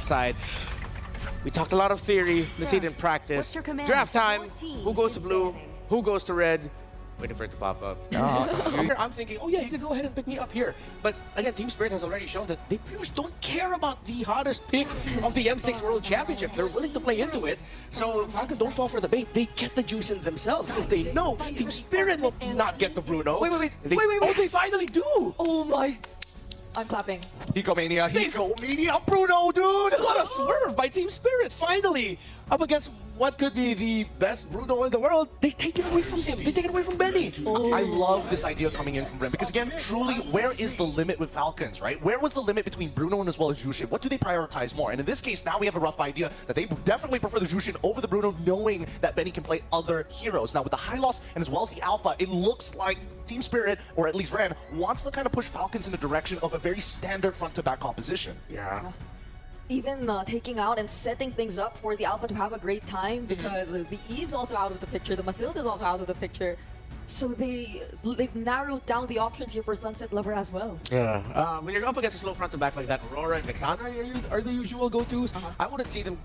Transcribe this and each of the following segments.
side. We talked a lot of theory. Let's see it in practice. Draft time. Who goes to blue? Who goes to red? Waiting for it to pop up. I'm thinking, oh yeah, you can go ahead and pick me up here. But again, Team Spirit has already shown that they pretty much don't care about the hottest pick of the M6 World Championship. They're willing to play into it. So Falcon don't fall for the bait. They get the juice in themselves because they know Team Spirit will not get the Bruno. Wait. Oh, they finally do. Oh my. I'm clapping. Egomania, Bruno, dude! What a swerve by Team Spirit, finally! Up against what could be the best Bruno in the world. They take it away from him. They take it away from Benny. I love this idea coming in from Ren because again, truly, where is the limit with Falcons, right? Where was the limit between Bruno and as well as Jushin? What do they prioritize more? And in this case, now we have a rough idea that they definitely prefer the Jushin over the Bruno, knowing that Benny can play other heroes. Now with the high loss and as well as the alpha, it looks like Team Spirit, or at least Ren, wants to kind of push Falcons in the direction of a very standard front-to-back composition. Yeah. Even taking out and setting things up for the Alpha to have a great time because the Eve's also out of the picture, the Mathilda's also out of the picture. So they've narrowed down the options here for Sunset Lover as well. Yeah. When you're up against a slow front to back like that, Aurora and Vexana are the usual go-tos. I wouldn't see them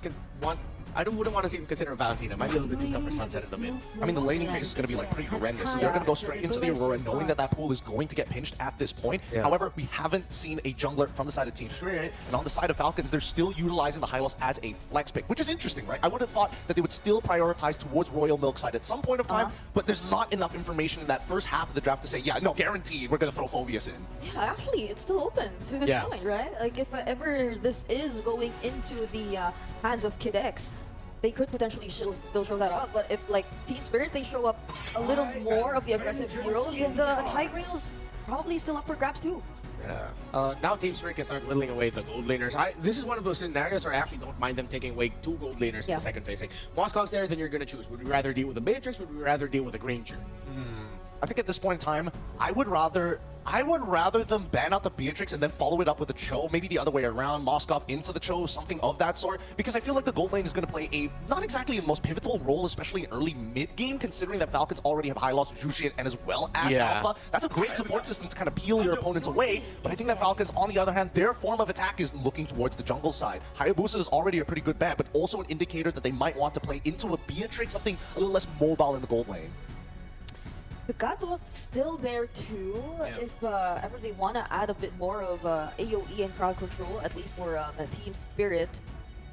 wouldn't want to see them consider Valentina. Might be a little bit too tough for Sunset in the mid. I mean, the laning phase is going to be like pretty horrendous. So they're going to go straight into the Aurora, knowing that that pool is going to get pinched at this point. Yeah. However, we haven't seen a jungler from the side of Team Spirit, and on the side of Falcons, they're still utilizing the Hylos as a flex pick, which is interesting, right? I would have thought that they would still prioritize towards Royal Milk side at some point of time, but there's not enough information in that first half of the draft to say, yeah, no, guaranteed, we're going to throw Phoveus in. Yeah, actually, it's still open to this point, right? Like, if ever this is going into the hands of Kid X, they could potentially still show that up, but if like Team Spirit, they show up a little more of the aggressive heroes, then the Tigreal's probably still up for grabs too. Yeah. Now Team Spirit can start whittling away the gold laners. This is one of those scenarios where I actually don't mind them taking away 2 gold laners in the second phase. Like, Moscow's there, then you're going to choose. Would we rather deal with the Matrix? Would we rather deal with the Granger? I think at this point in time, I would rather them ban out the Beatrix and then follow it up with the Cho, maybe the other way around, Moskov into the Cho, something of that sort, because I feel like the gold lane is going to play a not exactly the most pivotal role, especially in early mid-game, considering that Falcons already have high loss Jushin and as well as Alpha. That's a great support system to kind of peel your opponents away, but I think that Falcons, on the other hand, their form of attack is looking towards the jungle side. Hayabusa is already a pretty good bet, but also an indicator that they might want to play into a Beatrix, something a little less mobile in the gold lane. The Godwat's still there too, if ever they want to add a bit more of AoE and crowd control, at least for Team Spirit.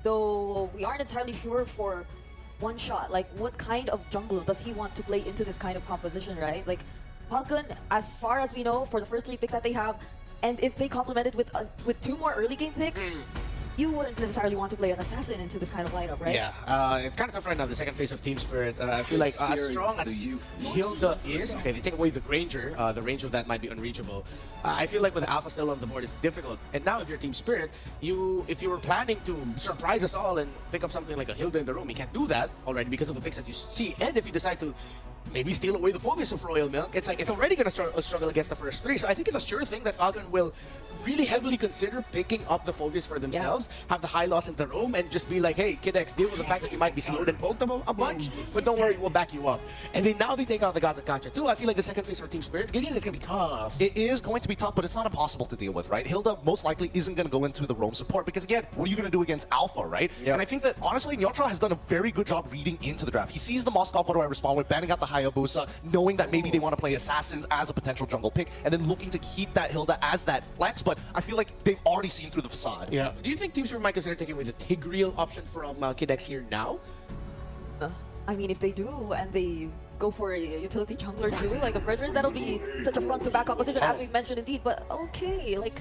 Though we aren't entirely sure for one shot, like what kind of jungle does he want to play into this kind of composition, right? Like Falcon, as far as we know, for the first 3 picks that they have, and if they complement it with 2 more early game picks, you wouldn't necessarily want to play an assassin into this kind of lineup, right? Yeah, it's kind of tough right now, the second phase of Team Spirit. I feel like as strong as Hilda is, okay, they take away the Granger, the range of that might be unreachable. I feel like with Alpha still on the board, it's difficult. And now if you're Team Spirit, if you were planning to surprise us all and pick up something like a Hilda in the room, you can't do that already because of the picks that you see. And if you decide to maybe steal away the Phoveus of Royal Milk, it's like it's already going to struggle against the first 3. So I think it's a sure thing that Falcon will really heavily consider picking up the Phoveus for themselves, have the high loss in the room, and just be like, hey, Kid X, deal with the fact that you might be slowed and poked a bunch, but don't worry, we'll back you up. And then now they take out the Gods of Gotcha too. I feel like the second phase for Team Spirit, Gideon is going to be tough. It is going to be tough, but it's not impossible to deal with, right? Hilda most likely isn't going to go into the roam support because, again, what are you going to do against Alpha, right? And I think that, honestly, Neutral has done a very good job reading into the draft. He sees the Moskov, what do I respond with, banning out the Hayabusa, knowing that maybe they want to play Assassins as a potential jungle pick, and then looking to keep that Hilda as that flex, but I feel like they've already seen through the facade. Yeah. Do you think Team Spirit might consider taking away the Tigreal option from Kid X here now? I mean, if they do, and they go for a utility jungler too, like a Brethren, that'll be such a front-to-back opposition, as we've mentioned indeed, but okay, like,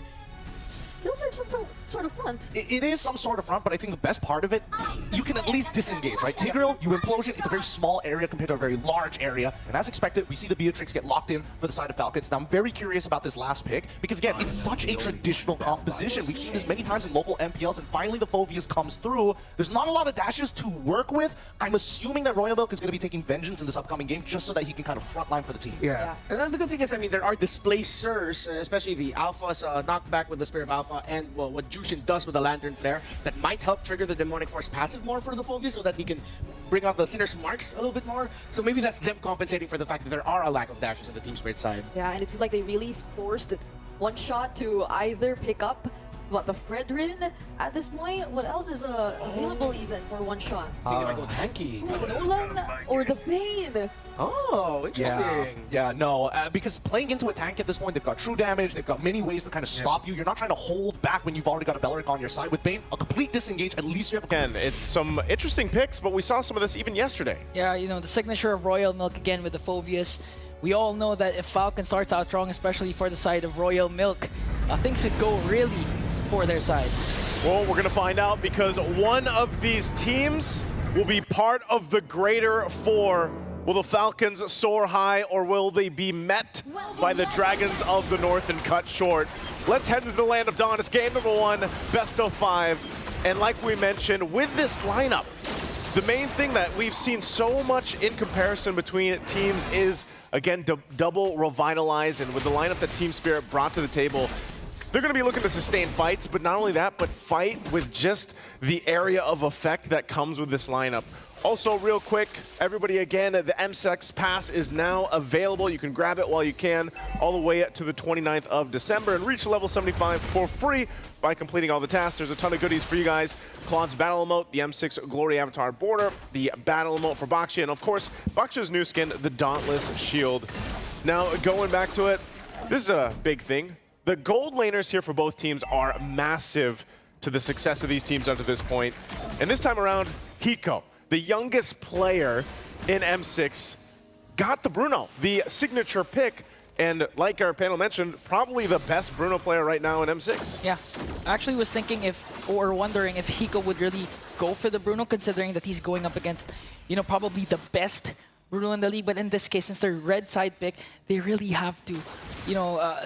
still serves some sort of front. It is some sort of front, but I think the best part of it, you can at least disengage, right? Tigreal, you implosion, it's a very small area compared to a very large area, and as expected, we see the Beatrix get locked in for the side of Falcons. Now, I'm very curious about this last pick, because again, it's such a traditional composition. We've seen this many times in local MPLs, and finally the Phoveus comes through. There's not a lot of dashes to work with. I'm assuming that Royal Milk is going to be taking Vengeance in this upcoming game, just so that he can kind of frontline for the team. Yeah. And then the good thing is, I mean, there are displacers, especially the Alphas knockback with the Spirit of Alpha, and well, what Jushin does with the Lantern Flare, that might help trigger the Demonic Force passive more for the Phoveus so that he can bring out the Sinner's Marks a little bit more. So maybe that's them compensating for the fact that there are a lack of dashes on the Team Spirit side. Yeah, and it seems like they really forced one shot to either pick up what, the Fredrin at this point? What else is available even for one shot? Thinking about go tanky. The Nolan or the Bane? Oh, interesting. Yeah, no, because playing into a tank at this point, they've got true damage, they've got many ways to kind of stop you. You're not trying to hold back when you've already got a Beleric on your side. With Bane, a complete disengage, at least you have Again, it's some interesting picks, but we saw some of this even yesterday. Yeah, you know, the signature of Royal Milk again with the Phobius. We all know that if Falcon starts out strong, especially for the side of Royal Milk, things could go really for their side. Well, we're going to find out because one of these teams will be part of the greater four. Will the Falcons soar high, or will they be met by the Dragons of the North and cut short? Let's head into the land of Dawn. It's game number 1, best of 5. And like we mentioned, with this lineup, the main thing that we've seen so much in comparison between teams is, again, double revitalize. And with the lineup that Team Spirit brought to the table, they're going to be looking to sustain fights, but not only that, but fight with just the area of effect that comes with this lineup. Also, real quick, everybody, again, the M6 Pass is now available. You can grab it while you can, all the way to the 29th of December, and reach level 75 for free by completing all the tasks. There's a ton of goodies for you guys. Claude's Battle Emote, the M6 Glory Avatar Border, the Battle Emote for Bakshi, and of course, Bakshi's new skin, the Dauntless Shield. Now, going back to it, this is a big thing. The gold laners here for both teams are massive to the success of these teams up to this point. And this time around, Hiko, the youngest player in M6, got the Bruno, the signature pick. And like our panel mentioned, probably the best Bruno player right now in M6. Yeah, I actually was thinking wondering if Hiko would really go for the Bruno, considering that he's going up against, you know, probably the best Bruno in the league. But in this case, since they're red side pick, they really have to, you know,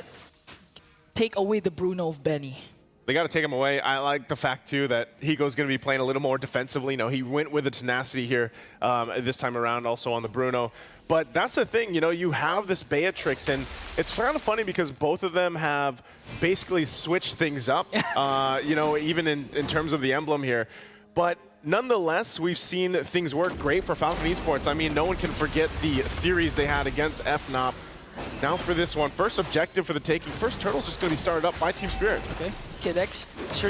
take away the Bruno of Benny. They got to take him away. I like the fact, too, that Hiko's going to be playing a little more defensively. You know, he went with the tenacity here this time around, also on the Bruno. But that's the thing, you know, you have this Beatrix, and it's kind of funny because both of them have basically switched things up, you know, even in terms of the emblem here. But nonetheless, we've seen things work great for Falcon Esports. I mean, no one can forget the series they had against FNOP. Now for this one, first objective for the taking. First turtle's just going to be started up by Team Spirit. Okay. Kidx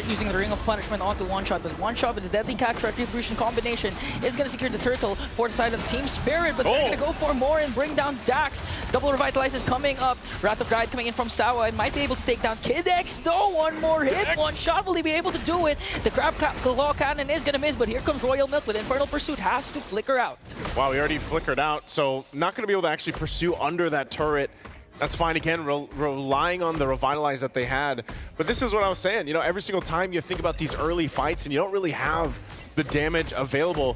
using the Ring of Punishment onto One Shot, but One Shot with the Deadly Catch Retribution combination is going to secure the turtle for the side of Team Spirit, but they're going to go for more and bring down Dax. Double Revitalize is coming up. Wrath of Pride coming in from Sawa and might be able to take down Kidx. Though one more hit, One Shot, will he be able to do it? The Crab Claw Cannon is going to miss, but here comes Royal Milk with Infernal Pursuit, has to flicker out. Wow, he already flickered out, so not going to be able to actually pursue under that turret. That's fine, again, relying on the Revitalize that they had. But this is what I was saying, you know, every single time you think about these early fights and you don't really have the damage available,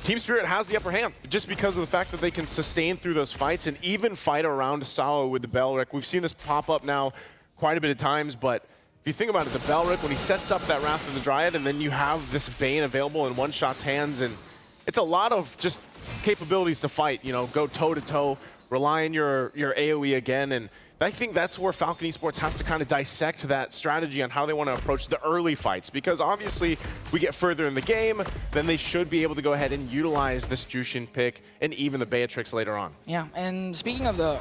Team Spirit has the upper hand just because of the fact that they can sustain through those fights and even fight around Sawa with the Belric. We've seen this pop up now quite a bit of times, but if you think about it, the Belric, when he sets up that Wrath of the Dryad and then you have this Bane available in One Shot's hands, and it's a lot of just capabilities to fight, you know, go toe-to-toe, rely on your AoE again, and I think that's where Falcon Esports has to kind of dissect that strategy on how they want to approach the early fights, because obviously we get further in the game, then they should be able to go ahead and utilize this Jushin pick and even the Beatrix later on. Yeah, and speaking of the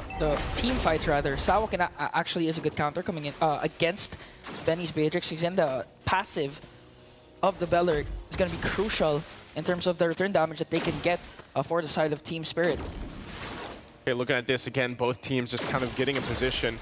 team fights, rather, Sawa can actually is a good counter coming in against Benny's Beatrix. Again, the passive of the Beleric is going to be crucial in terms of the return damage that they can get for the side of Team Spirit. Okay, looking at this again, both teams just kind of getting in position.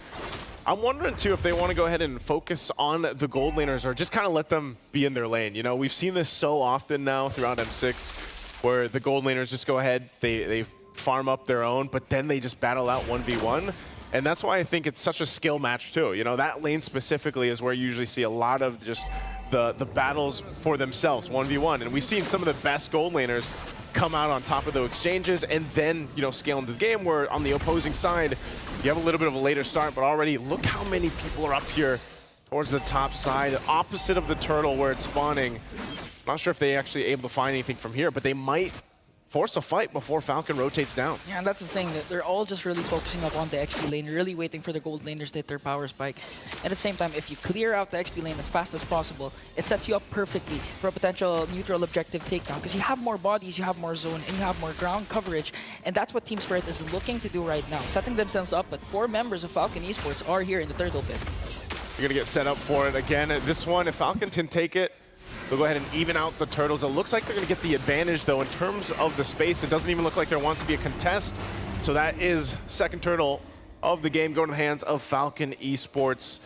I'm wondering too if they want to go ahead and focus on the gold laners or just kind of let them be in their lane. You know, we've seen this so often now throughout M6 where the gold laners just go ahead, they farm up their own, but then they just battle out 1v1. And that's why I think it's such a skill match too. You know, that lane specifically is where you usually see a lot of just the battles for themselves, 1v1. And we've seen some of the best gold laners come out on top of those exchanges and then, you know, scale into the game, where on the opposing side, you have a little bit of a later start, but already look how many people are up here towards the top side, opposite of the turtle where it's spawning. Not sure if they actually able to find anything from here, but they might force a fight before Falcon rotates down. Yeah, and that's the thing, that they're all just really focusing up on the XP lane, really waiting for the gold laners to hit their power spike. At the same time, if you clear out the XP lane as fast as possible, it sets you up perfectly for a potential neutral objective takedown, because you have more bodies, you have more zone, and you have more ground coverage, and that's what Team Spirit is looking to do right now, setting themselves up, but 4 members of Falcon Esports are here in the turtle pit. You're going to get set up for it again. This one, if Falcon can take it, they'll go ahead and even out the Turtles. It looks like they're going to get the advantage, though, in terms of the space. It doesn't even look like there wants to be a contest. So that is second Turtle of the game going to the hands of Falcon Esports.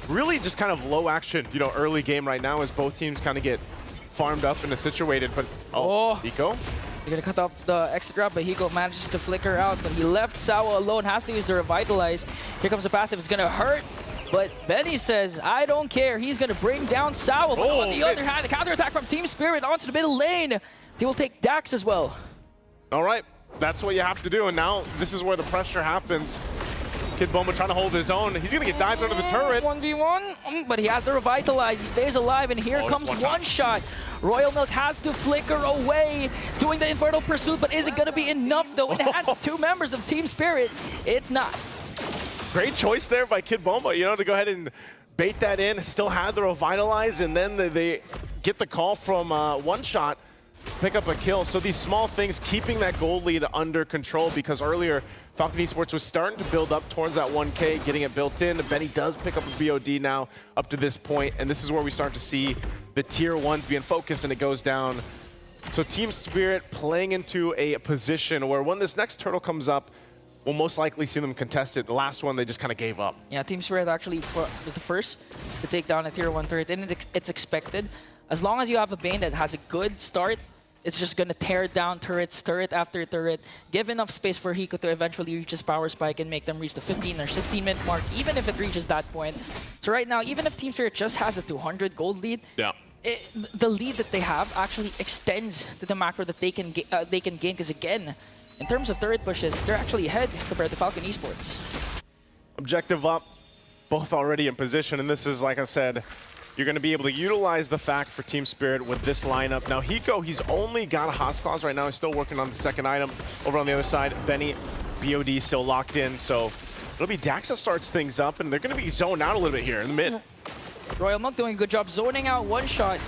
Really just kind of low action, early game right now as both teams kind of get farmed up and situated. But, Hiko? They're going to cut off the exit route, but Hiko manages to flicker out. But he left Sawa alone, has to use the Revitalize. Here comes the passive. It's going to hurt. But Benny says, I don't care. He's going to bring down Sawa. But on the other hand, the counterattack from Team Spirit onto the middle lane. They will take Dax as well. All right. That's what you have to do. And now this is where the pressure happens. Kid Bomba trying to hold his own. He's going to get dived under the turret. 1v1, but he has the Revitalize. He stays alive, and here comes one shot. Royal Milk has to flicker away, doing the Infernal Pursuit, but is it going to be enough, though? In the hands of two members of Team Spirit, it's not. Great choice there by Kid Bomba, to go ahead and bait that in. Still had the Revitalize, and then they get the call from One Shot, pick up a kill. So these small things, keeping that gold lead under control, because earlier Falcon Esports was starting to build up towards that 1K, getting it built in. Benny does pick up a BOD now up to this point, and this is where we start to see the tier 1s being focused, and it goes down. So Team Spirit playing into a position where when this next turtle comes up, we'll most likely see them contest it. The last one, they just kind of gave up. Yeah, Team Spirit actually was the first to take down a tier 1 turret, and it's expected. As long as you have a Bane that has a good start, it's just going to tear down turrets, turret after turret, give enough space for Hiko to eventually reach his power spike and make them reach the 15 or 16-minute mark, even if it reaches that point. So right now, even if Team Spirit just has a 200 gold lead, the lead that they have actually extends to the macro that they can gain, because again, in terms of turret pushes, they're actually ahead compared to Falcon Esports. Objective up, both already in position, and this is, like I said, you're going to be able to utilize the fact for Team Spirit with this lineup. Now, Hiko, he's only got a Host Clause right now. He's still working on the second item. Over on the other side, Benny, BOD still locked in. So it'll be Dax that starts things up, and they're going to be zoned out a little bit here in the mid. Royal Monk doing a good job zoning out One Shot.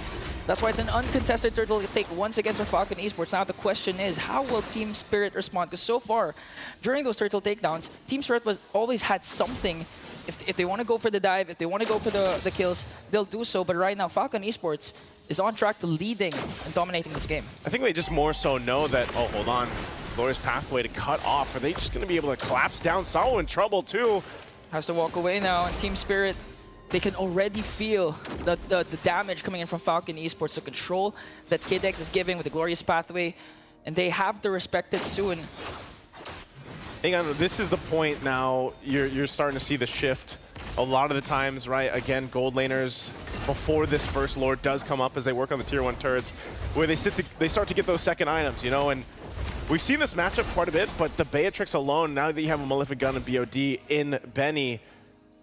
That's why it's an uncontested turtle to take once again for Falcon Esports. Now the question is, how will Team Spirit respond? Because so far, during those turtle takedowns, Team Spirit always had something. If they want to go for the dive, if they want to go for the kills, they'll do so. But right now, Falcon Esports is on track to leading and dominating this game. I think they just more so know that, oh, hold on, Glorious Pathway to cut off. Are they just going to be able to collapse down? Sawa in trouble, too. Has to walk away now, and Team Spirit, they can already feel the damage coming in from Falcon Esports, the control that KidX is giving with the Glorious Pathway, and they have to respect it soon. Hang on, this is the point now you're starting to see the shift. A lot of the times, right, again, gold laners, before this first lord does come up as they work on the tier 1 turrets, where they start to get those second items, and we've seen this matchup quite a bit, but the Beatrix alone, now that you have a Malefic Gun and BOD in Benny,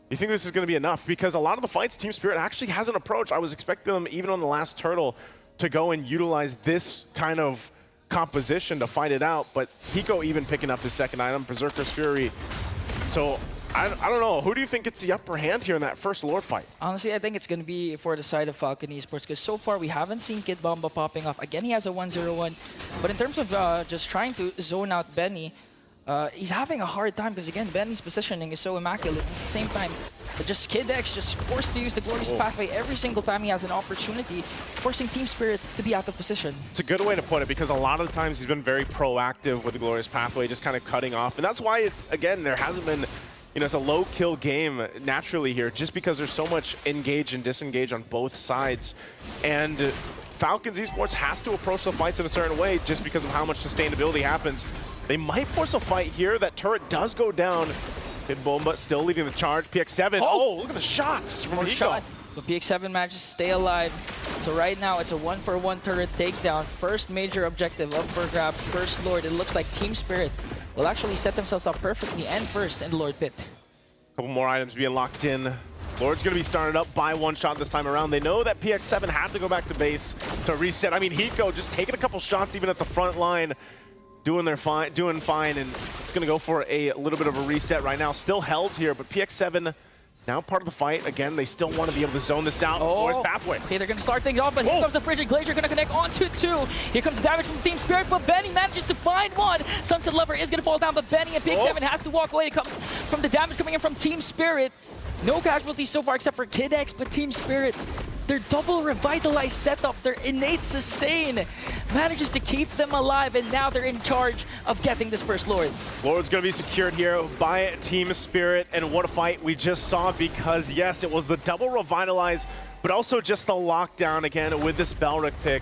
you think this is going to be enough? Because a lot of the fights, Team Spirit actually has an approach. I was expecting them, even on the last turtle, to go and utilize this kind of composition to fight it out, but Hiko even picking up his second item, Berserker's Fury. So, I don't know. Who do you think gets the upper hand here in that first Lord fight? Honestly, I think it's going to be for the side of Falcon Esports, because so far we haven't seen Kid Bomba popping off. Again, he has a 1-0-1, but in terms of just trying to zone out Benny, he's having a hard time because, again, Benny's positioning is so immaculate. At the same time, just KidX just forced to use the Glorious Pathway every single time he has an opportunity, forcing Team Spirit to be out of position. It's a good way to put it, because a lot of the times he's been very proactive with the Glorious Pathway, just kind of cutting off. And that's why, again, there hasn't been, it's a low-kill game naturally here, just because there's so much engage and disengage on both sides. And Falcons Esports has to approach the fights in a certain way just because of how much sustainability happens. They might force a fight here. That turret does go down. Kid Bomba still leading the charge. PX7. Oh, look at the shots from Hiko. But PX7 manages to stay alive. So right now, it's a 1-for-1 turret takedown. First major objective up for grabs. First Lord. It looks like Team Spirit will actually set themselves up perfectly and first in the Lord pit. A couple more items being locked in. Lord's going to be started up by One Shot this time around. They know that PX7 had to go back to base to reset. I mean, Hiko just taking a couple shots even at the front line. Doing fine, and it's going to go for a little bit of a reset right now. Still held here, but PX7 now part of the fight. Again, they still want to be able to zone this out. Glorious Pathway. Okay, they're going to start things off, but here comes the Frigid Glacier, going to connect onto 2. Here comes the damage from Team Spirit, but Benny manages to find one. Sunset Lover is going to fall down, but Benny and PX7 has to walk away to come from the damage coming in from Team Spirit. No casualties so far except for Kid X, but Team Spirit, their double revitalized setup, their innate sustain manages to keep them alive, and now they're in charge of getting this first Lord. Lord's going to be secured here by Team Spirit, and what a fight we just saw, because yes, it was the double revitalize, but also just the lockdown again with this Balric pick.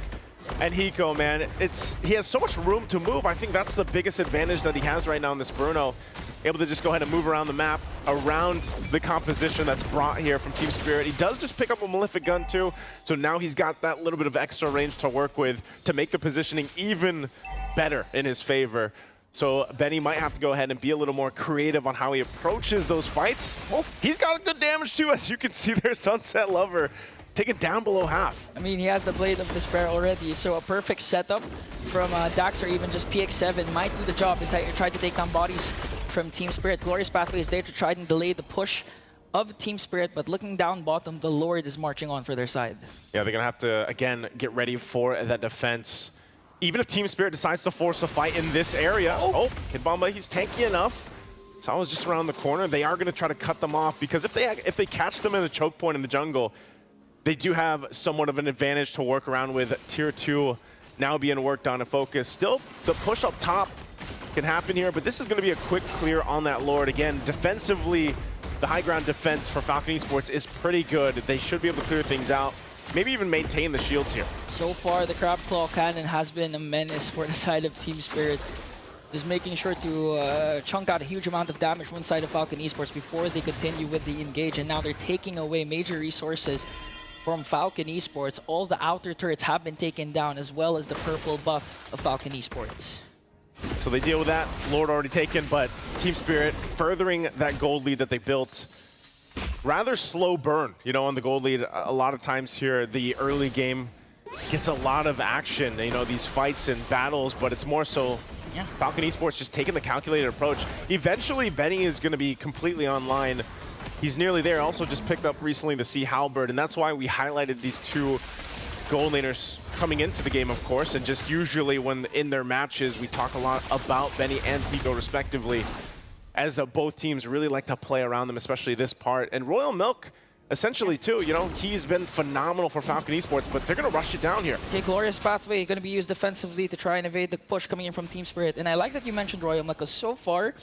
And Hiko, man, he has so much room to move. I think that's the biggest advantage that he has right now in this Bruno. Able to just go ahead and move around the map, around the composition that's brought here from Team Spirit. He does just pick up a Malefic gun too, so now he's got that little bit of extra range to work with to make the positioning even better in his favor. So Benny might have to go ahead and be a little more creative on how he approaches those fights. Oh, he's got good damage too, as you can see there, Sunset Lover taken down below half. I mean, he has the Blade of Despair already, so a perfect setup from Dax or even just PX7 might do the job and try to take down bodies from Team Spirit. Glorious Pathway is there to try and delay the push of Team Spirit, but looking down bottom, the Lord is marching on for their side. Yeah, they're going to have to, again, get ready for that defense. Even if Team Spirit decides to force a fight in this area. Oh, Kid Bomba, he's tanky enough. Salva's just around the corner. They are going to try to cut them off, because if they catch them in the choke point in the jungle, they do have somewhat of an advantage to work around with. Tier 2 now being worked on and focused. Still, the push up top can happen here, but this is going to be a quick clear on that Lord. Again, defensively, the high ground defense for Falcon Esports is pretty good. They should be able to clear things out, maybe even maintain the shields here. So far, the Crab Claw Cannon has been a menace for the side of Team Spirit. Just making sure to chunk out a huge amount of damage one side of Falcon Esports before they continue with the engage, and now they're taking away major resources from Falcon Esports. All the outer turrets have been taken down, as well as the purple buff of Falcon Esports. So they deal with that. Lord already taken, but Team Spirit furthering that gold lead that they built. Rather slow burn, you know, on the gold lead. A lot of times here, the early game gets a lot of action, you know, these fights and battles, but it's more so Falcon Esports just taking the calculated approach. Eventually, Benny is going to be completely online. He's nearly there. Also just picked up recently the Sea Halberd, and that's why we highlighted these two gold laners coming into the game, of course, and just usually when in their matches, we talk a lot about Benny and Pico respectively, as both teams really like to play around them, especially this part. And Royal Milk, essentially too, you know, he's been phenomenal for Falcon Esports, but they're going to rush it down here. Okay, Glorious Pathway going to be used defensively to try and evade the push coming in from Team Spirit. And I like that you mentioned Royal Milk, because so far,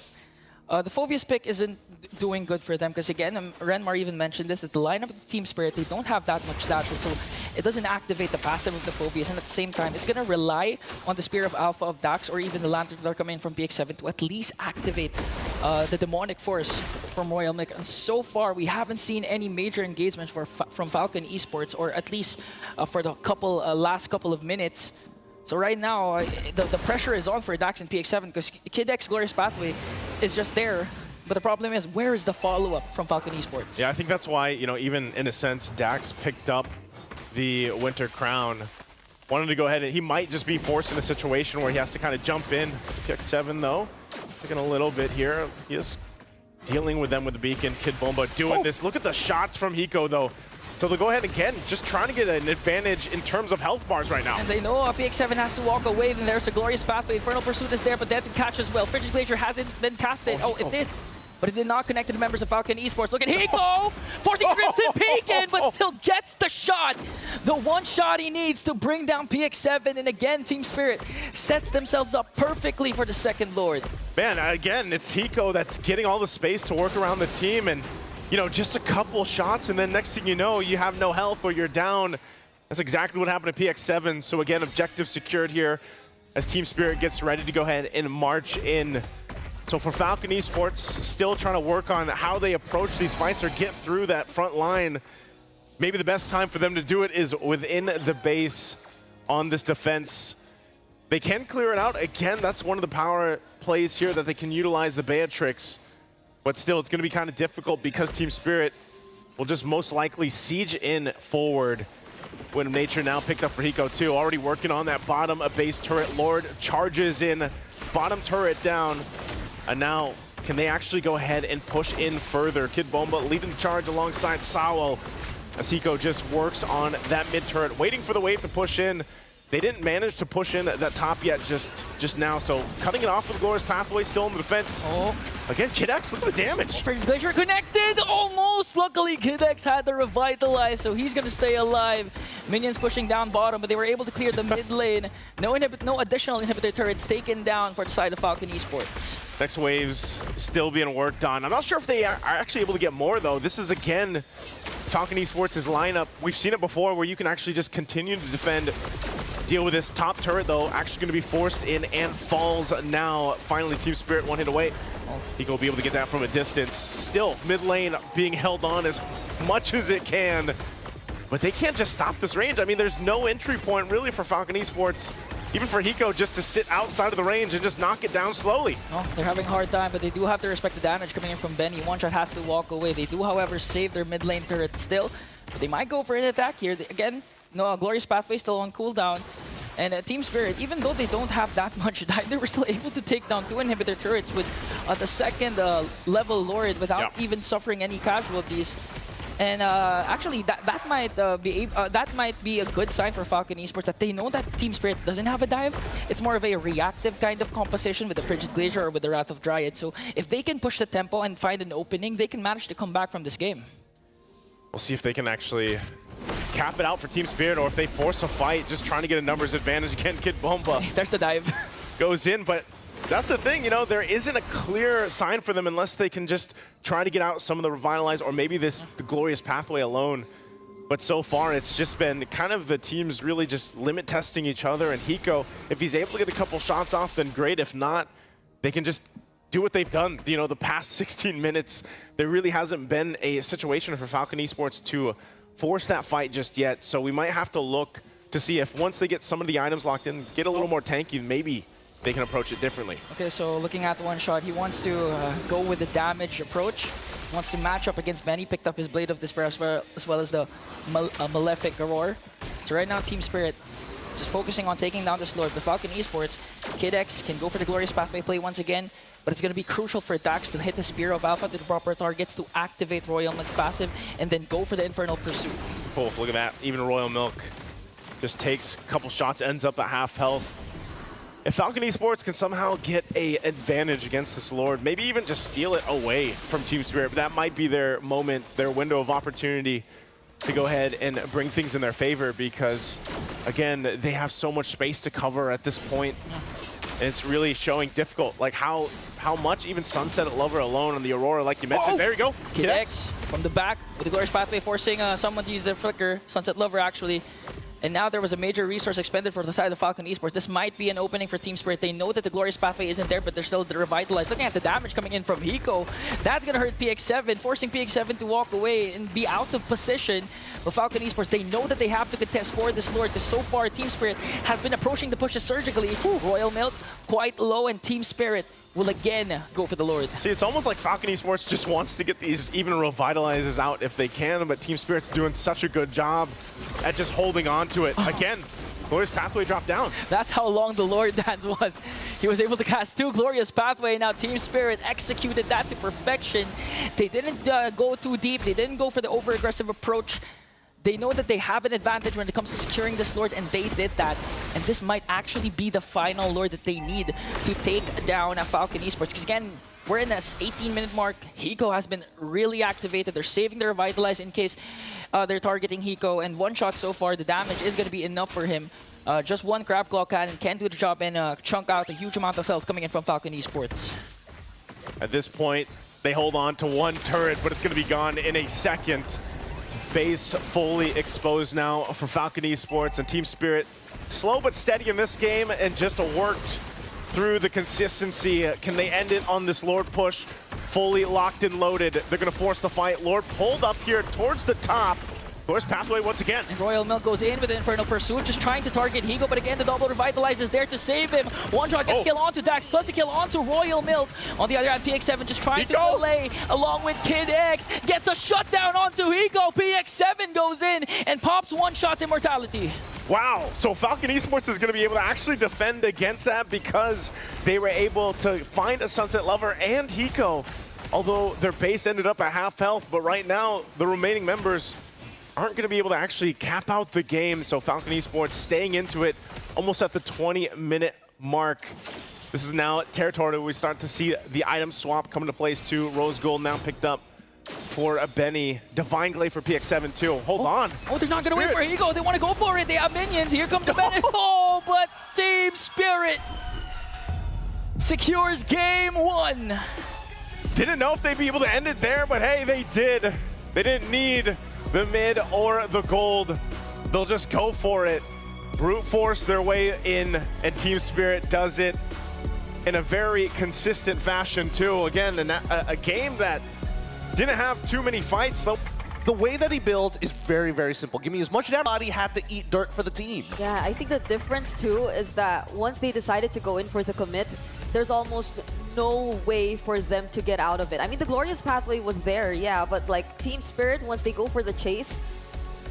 the Phobius pick isn't doing good for them, because again, Renmar even mentioned this, that the lineup of Team Spirit, they don't have that much data, so it doesn't activate the passive of the Phobius, and at the same time, it's going to rely on the Spear of Alpha of Dax or even the Lanterns that are coming in from PX7 to at least activate the Demonic Force from Royal Milk. And so far, we haven't seen any major engagement from Falcon Esports, or at least for the last couple of minutes. So right now, the pressure is on for Dax and PX7, because Kid X Glorious Pathway is just there. But the problem is, where is the follow-up from Falcon Esports? Yeah, I think that's why, you know, even in a sense, Dax picked up the Winter Crown. Wanted to go ahead, and he might just be forced in a situation where he has to kind of jump in. PX7, though, taking a little bit here. He is dealing with them with the beacon. Kid Bomba doing this. Look at the shots from Hiko, though. So they'll go ahead again, just trying to get an advantage in terms of health bars right now. And they know PX7 has to walk away, then there's a Glorious Pathway. Infernal Pursuit is there, but that can catch as well. Frigid Glacier hasn't been casted. Oh, it did. But it did not connect to the members of Falcon Esports. Look at Hiko! Forcing Crimson Peak in, but still gets the shot. The one shot he needs to bring down PX7. And again, Team Spirit sets themselves up perfectly for the second Lord. Man, again, it's Hiko that's getting all the space to work around the team. And, you know, just a couple shots, and then next thing you know, you have no health or you're down. That's exactly what happened to PX7. So again, objective secured here as Team Spirit gets ready to go ahead and march in. So for Falcon Esports, still trying to work on how they approach these fights or get through that front line. Maybe the best time for them to do it is within the base on this defense. They can clear it out. Again, that's one of the power plays here that they can utilize the Beatrix. But still, it's going to be kind of difficult because Team Spirit will just most likely siege in forward. Wind of Nature now picked up for Hiko too. Already working on that bottom base turret. Lord charges in, bottom turret down. And now, can they actually go ahead and push in further? Kid Bomba leading the charge alongside Sawo as Hiko just works on that mid turret, waiting for the wave to push in. they didn't manage to push in that top yet just now. So cutting it off with Glorious Pathway still in the defense. Again, Kid X, look at the damage. Glacier connected, almost. Luckily, Kid X had to revitalize, so he's gonna stay alive. Minions pushing down bottom, but they were able to clear the mid lane. No additional inhibitor turrets taken down for the side of Falcon Esports. Next wave's still being worked on. I'm not sure if they are actually able to get more, though. This is, again, Falcon Esports' lineup. We've seen it before where you can actually just continue to defend, deal with this top turret, though, actually going to be forced in and falls now. Finally, Team Spirit one hit away. Hiko will be able to get that from a distance. Still, mid lane being held on as much as it can. But they can't just stop this range. I mean, there's no entry point, really, for Falcon Esports. Even for Hiko just to sit outside of the range and just knock it down slowly. Oh, they're having a hard time, but they do have to respect the damage coming in from Benny. One shot has to walk away. They do, however, save their mid lane turret still. But they might go for an attack here. Again, no, Glorious Pathway still on cooldown. And Team Spirit, even though they don't have that much dive, they were still able to take down 2 inhibitor turrets with the second level Lord without even suffering any casualties. And actually, that might be a good sign for Falcon Esports, that they know that Team Spirit doesn't have a dive. It's more of a reactive kind of composition with the Frigid Glacier or with the Wrath of Dryad. So if they can push the tempo and find an opening, they can manage to come back from this game. We'll see if they can actually cap it out for Team Spirit, or if they force a fight, just trying to get a numbers advantage. Again, Kid Bomba There's the dive. goes in, but that's the thing, you know, there isn't a clear sign for them unless they can just try to get out some of the Revitalize, or maybe the Glorious Pathway alone. But so far, it's just been kind of the teams really just limit testing each other. And Hiko, if he's able to get a couple shots off, then great. If not, they can just do what they've done, you know, the past 16 minutes. There really hasn't been a situation for Falcon Esports to force that fight just yet. So we might have to look to see if once they get some of the items locked in, get a little more tanky, maybe they can approach it differently. Okay, so looking at One Shot, he wants to go with the damage approach. Wants to match up against Benny. Picked up his Blade of Despair as well as the Malefic Roar. So right now, Team Spirit just focusing on taking down this Lord. The Falcon Esports, Kid X can go for the Glorious Pathway play once again, but it's going to be crucial for Dax to hit the Spear of Alpha to the proper targets, to activate Royal Milk's passive, and then go for the Infernal Pursuit. Cool, look at that. Even Royal Milk just takes a couple shots, ends up at half health. If Falcon Esports can somehow get an advantage against this Lord, maybe even just steal it away from Team Spirit, but that might be their moment, their window of opportunity to go ahead and bring things in their favor, because, again, they have so much space to cover at this point. And it's really showing difficult, like how much even Sunset Lover alone on the Aurora, like you mentioned. There you go. Kid X from the back with the Glorious Pathway, forcing someone to use their flicker. Sunset Lover, actually. And now there was a major resource expended for the side of Falcon Esports. This might be an opening for Team Spirit. They know that the Glorious Pathway isn't there, but they're still revitalized. Looking at the damage coming in from Hiko, that's going to hurt PX7, forcing PX7 to walk away and be out of position. But Falcon Esports, they know that they have to contest for this Lord, because so far Team Spirit has been approaching the pushes surgically. Royal Milk quite low, and Team Spirit will again go for the Lord. See, it's almost like Falcon Esports just wants to get these even Revitalizes out if they can, but Team Spirit's doing such a good job at just holding on to it. Again, Glorious Pathway dropped down. That's how long the Lord dance was. He was able to cast 2 Glorious Pathway. Now Team Spirit executed that to perfection. They didn't go too deep. They didn't go for the over-aggressive approach. They know that they have an advantage when it comes to securing this Lord, and they did that. And this might actually be the final Lord that they need to take down Falcon Esports. Because again, we're in this 18-minute mark. Hiko has been really activated. They're saving their Revitalize in case they're targeting Hiko. And One Shot so far, the damage is going to be enough for him. Just one Crab Claw Cannon can do the job and chunk out a huge amount of health coming in from Falcon Esports. At this point, they hold on to one turret, but it's going to be gone in a second. Base fully exposed now for Falcon Esports, and Team Spirit slow but steady in this game and just worked through the consistency. Can they end it on this Lord push? Fully locked and loaded. They're going to force the fight. Lord pulled up here towards the top. Glorious Pathway once again. And Royal Milk goes in with the Infernal Pursuit, just trying to target Hiko, but again, the double Revitalize is there to save him. One shot gets a kill onto Dax, plus a kill onto Royal Milk. On the other hand, PX7 just trying to delay, along with Kid X. Gets a shutdown onto Hiko. PX7 goes in and pops One Shot's immortality. Wow, so Falcon Esports is going to be able to actually defend against that because they were able to find a Sunset Lover and Hiko. Although their base ended up at half health, but right now, the remaining members aren't going to be able to actually cap out the game. So Falcon Esports staying into it almost at the 20-minute mark. This is now territory where we start to see the item swap come into place too. Rose Gold now picked up for a Benny. Divine Glaive for PX7 too. Hold on. Oh, they're not going to wait for Ego. They want to go for it. They have minions. Here comes the Bennett. Oh, but Team Spirit secures game 1. Didn't know if they'd be able to end it there, but hey, they did. They didn't need the mid or the gold. They'll just go for it. Brute force their way in, and Team Spirit does it in a very consistent fashion too. Again, a game that didn't have too many fights though. The way that he builds is very, very simple. Give me as much damage. He had to eat dirt for the team. Yeah, I think the difference too is that once they decided to go in for the commit, there's almost no way for them to get out of it. I mean, the glorious pathway was there, yeah, but like Team Spirit, once they go for the chase,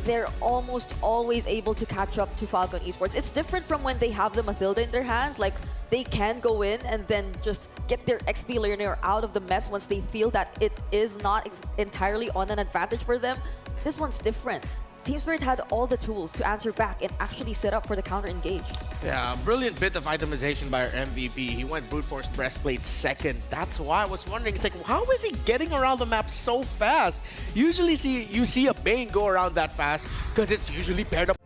they're almost always able to catch up to Falcon Esports. It's different from when they have the Mathilda in their hands. Like, they can go in and then just get their XP learner out of the mess once they feel that it is not entirely on an advantage for them. This one's different. Team Spirit had all the tools to answer back and actually set up for the counter engage. Yeah, brilliant bit of itemization by our MVP. He went Brute Force Breastplate second. That's why I was wondering, it's like, how is he getting around the map so fast? Usually you see a Bane go around that fast because it's usually paired up